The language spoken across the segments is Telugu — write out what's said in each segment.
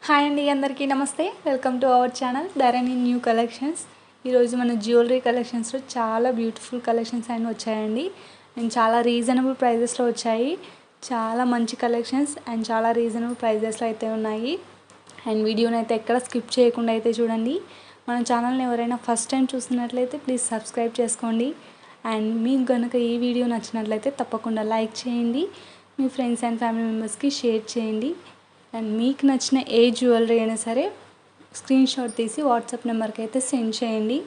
హాయ్ అండి, అందరికీ నమస్తే. Welcome to our channel Dharani new collections. ఈరోజు మన జ్యువెలరీ కలెక్షన్స్లో చాలా బ్యూటిఫుల్ కలెక్షన్స్ అన్నీ వచ్చాయండి. అండ్ చాలా రీజనబుల్ ప్రైజెస్లో వచ్చాయి. చాలా మంచి కలెక్షన్స్ అండ్ చాలా రీజనబుల్ ప్రైజెస్లో అయితే ఉన్నాయి. అండ్ వీడియోని అయితే ఎక్కడ స్కిప్ చేయకుండా అయితే చూడండి. మన ఛానల్ని ఎవరైనా ఫస్ట్ టైం చూస్తున్నట్లయితే ప్లీజ్ సబ్స్క్రైబ్ చేసుకోండి. అండ్ మీకు కనుక ఈ వీడియో నచ్చినట్లయితే తప్పకుండా లైక్ చేయండి. మీ ఫ్రెండ్స్ అండ్ ఫ్యామిలీ మెంబర్స్కి షేర్ చేయండి. అండ్ మీకు నచ్చిన ఏ జ్యువెలరీ అయినా సరే స్క్రీన్ షాట్ తీసి వాట్సాప్ నెంబర్కి అయితే సెండ్ చేయండి.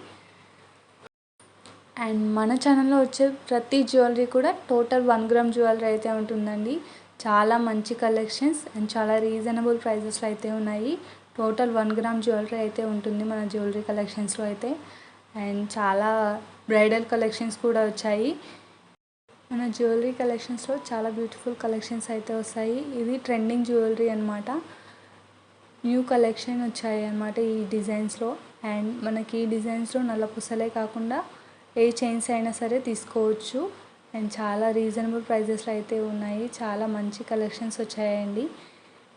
అండ్ మన ఛానల్లో వచ్చే ప్రతి జ్యువెలరీ కూడా టోటల్ 1 గ్రామ్ జ్యువెలరీ అయితే ఉంటుందండి. చాలా మంచి కలెక్షన్స్ అండ్ చాలా రీజనబుల్ ప్రైజెస్లో అయితే ఉన్నాయి. టోటల్ 1 గ్రామ్ జ్యువెలరీ అయితే ఉంటుంది మన జ్యువెలరీ కలెక్షన్స్లో అయితే. అండ్ చాలా బ్రైడల్ కలెక్షన్స్ కూడా వచ్చాయి. మన జ్యువెలరీ కలెక్షన్స్లో చాలా బ్యూటిఫుల్ కలెక్షన్స్ అయితే వస్తాయి. ఇది ట్రెండింగ్ జ్యువెలరీ అనమాట. న్యూ కలెక్షన్ వచ్చాయి అన్నమాట ఈ డిజైన్స్లో. అండ్ మనకి ఈ డిజైన్స్లో నల్ల పూసలే కాకుండా ఏ చైన్స్ అయినా సరే తీసుకోవచ్చు. అండ్ చాలా రీజనబుల్ ప్రైజెస్లో అయితే ఉన్నాయి. చాలా మంచి కలెక్షన్స్ వచ్చాయండి.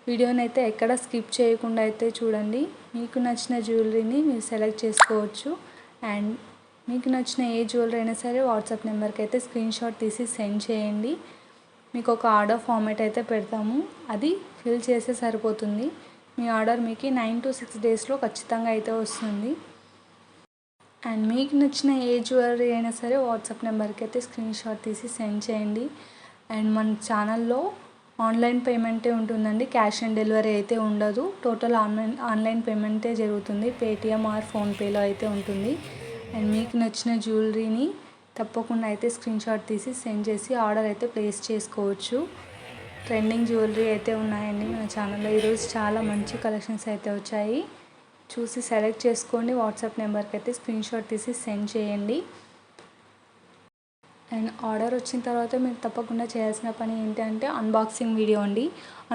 వీడియోని అయితే ఎక్కడ స్కిప్ చేయకుండా అయితే చూడండి. మీకు నచ్చిన జ్యువెలరీని మీరు సెలెక్ట్ చేసుకోవచ్చు. అండ్ మీకు నచ్చిన ఏ జ్యువెలరీ అయినా సరే వాట్సాప్ నెంబర్కి అయితే స్క్రీన్ షాట్ తీసి సెండ్ చేయండి. మీకు ఒక ఆర్డర్ ఫార్మేట్ అయితే పెడతాము, అది ఫిల్ చేస్తే సరిపోతుంది. మీ ఆర్డర్ మీకు 9 to 6 డేస్లో ఖచ్చితంగా అయితే వస్తుంది. అండ్ మీకు నచ్చిన ఏ జ్యువెలరీ అయినా సరే వాట్సాప్ నెంబర్కి అయితే స్క్రీన్ షాట్ తీసి సెండ్ చేయండి. అండ్ మన ఛానల్లో ఆన్లైన్ పేమెంటే ఉంటుందండి, క్యాష్ ఆన్ డెలివరీ అయితే ఉండదు. టోటల్ ఆన్లైన్ పేమెంటే జరుగుతుంది. పేటిఎం ఆర్ ఫోన్పేలో అయితే ఉంటుంది. అండ్ మీకు నచ్చిన జ్యువెలరీని తప్పకుండా అయితే స్క్రీన్ షాట్ తీసి సెండ్ చేసి ఆర్డర్ అయితే ప్లేస్ చేసుకోవచ్చు. ట్రెండింగ్ జ్యువెలరీ అయితే ఉన్నాయండి మన ఛానల్లో. ఈరోజు చాలా మంచి కలెక్షన్స్ అయితే వచ్చాయి. చూసి సెలెక్ట్ చేసుకోండి. వాట్సాప్ నెంబర్కి అయితే స్క్రీన్ షాట్ తీసి సెండ్ చేయండి. అండ్ ఆర్డర్ వచ్చిన తర్వాత మీరు తప్పకుండా చేయాల్సిన పని ఏంటంటే అన్బాక్సింగ్ వీడియో అండి.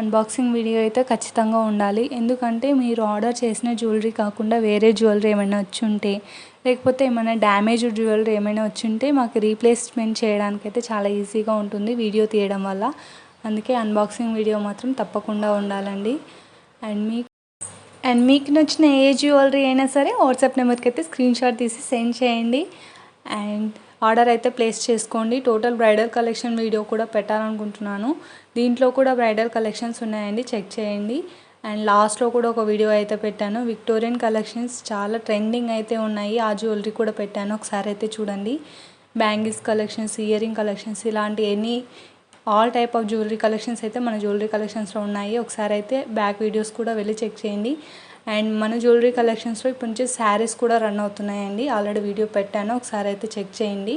అన్బాక్సింగ్ వీడియో అయితే ఖచ్చితంగా ఉండాలి. ఎందుకంటే మీరు ఆర్డర్ చేసిన జ్యువెలరీ కాకుండా వేరే జ్యువెలరీ ఏమైనా వచ్చి ఉంటే, లేకపోతే ఏమైనా డ్యామేజ్డ్ జ్యువెలరీ ఏమైనా వచ్చి ఉంటే మాకు రీప్లేస్మెంట్ చేయడానికి అయితే చాలా ఈజీగా ఉంటుంది వీడియో తీయడం వల్ల. అందుకే అన్బాక్సింగ్ వీడియో మాత్రం తప్పకుండా ఉండాలండి. అండ్ మీకు నచ్చిన ఏ జ్యువెలరీ అయినా సరే వాట్సాప్ నెంబర్కి అయితే స్క్రీన్ షాట్ తీసి సెండ్ చేయండి. అండ్ ఆర్డర్ అయితే ప్లేస్ చేసుకోండి. టోటల్ బ్రైడల్ కలెక్షన్ వీడియో కూడా పెట్టాలనుకుంటున్నాను. దీంట్లో కూడా బ్రైడల్ కలెక్షన్స్ ఉన్నాయండి, చెక్ చేయండి. అండ్ లాస్ట్లో కూడా ఒక వీడియో అయితే పెట్టాను. విక్టోరియన్ కలెక్షన్స్ చాలా ట్రెండింగ్ అయితే ఉన్నాయి, ఆ జ్యువెలరీ కూడా పెట్టాను, ఒకసారి అయితే చూడండి. Bangles collections, ear ring collections, ఇలాంటి all type of jewellery collections అయితే మన జ్యువెలరీ కలెక్షన్స్లో ఉన్నాయి. ఒకసారి అయితే బ్యాక్ వీడియోస్ కూడా వెళ్ళి చెక్ చేయండి. అండ్ మన జ్యువెలరీ కలెక్షన్స్లో ఇప్పుడు నుంచి శారీస్ కూడా రన్ అవుతున్నాయండి. ఆల్రెడీ వీడియో పెట్టాను, ఒకసారి అయితే చెక్ చేయండి.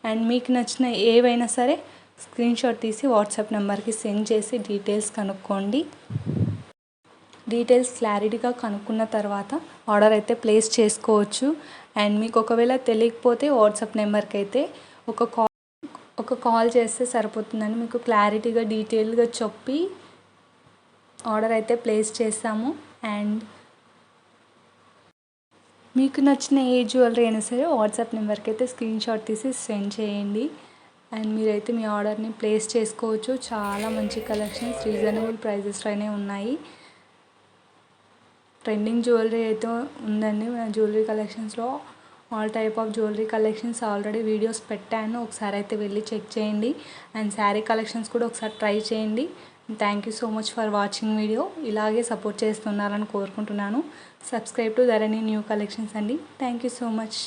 అండ్ మీకు నచ్చిన ఏవైనా సరే స్క్రీన్ షాట్ తీసి వాట్సాప్ నెంబర్కి సెండ్ చేసి డీటెయిల్స్ కనుక్కోండి. డీటెయిల్స్ క్లారిటీగా కనుక్కున్న తర్వాత ఆర్డర్ అయితే ప్లేస్ చేసుకోవచ్చు. అండ్ మీకు ఒకవేళ తెలియకపోతే వాట్సాప్ నెంబర్కి అయితే ఒక కాల్ చేస్తే సరిపోతుందని మీకు క్లారిటీగా డీటెయిల్గా చెప్పి ఆర్డర్ అయితే ప్లేస్ చేస్తాము. అండ్ మీకు నచ్చిన ఏ జ్యువెలరీ అయినా సరే వాట్సాప్ నెంబర్కి అయితే స్క్రీన్ షాట్ తీసి సెండ్ చేయండి. అండ్ మీరైతే మీ ఆర్డర్ని ప్లేస్ చేసుకోవచ్చు. చాలా మంచి కలెక్షన్స్ రీజనబుల్ ప్రైజెస్లోనే ఉన్నాయి. ట్రెండింగ్ జ్యువెలరీ అయితే ఉందండి మన జ్యువెలరీ కలెక్షన్స్లో. All type of jewellery collections already videos పెట్టాను, ఒకసారి అయితే వెళ్ళి చెక్ చేయండి. అండ్ శారీ కలెక్షన్స్ కూడా ఒకసారి ట్రై చేయండి. Thank you so much for watching video. ఇలాగే సపోర్ట్ చేస్తున్నారని కోరుకుంటున్నాను. Subscribe to Dharani new collections అండి. Thank you so much.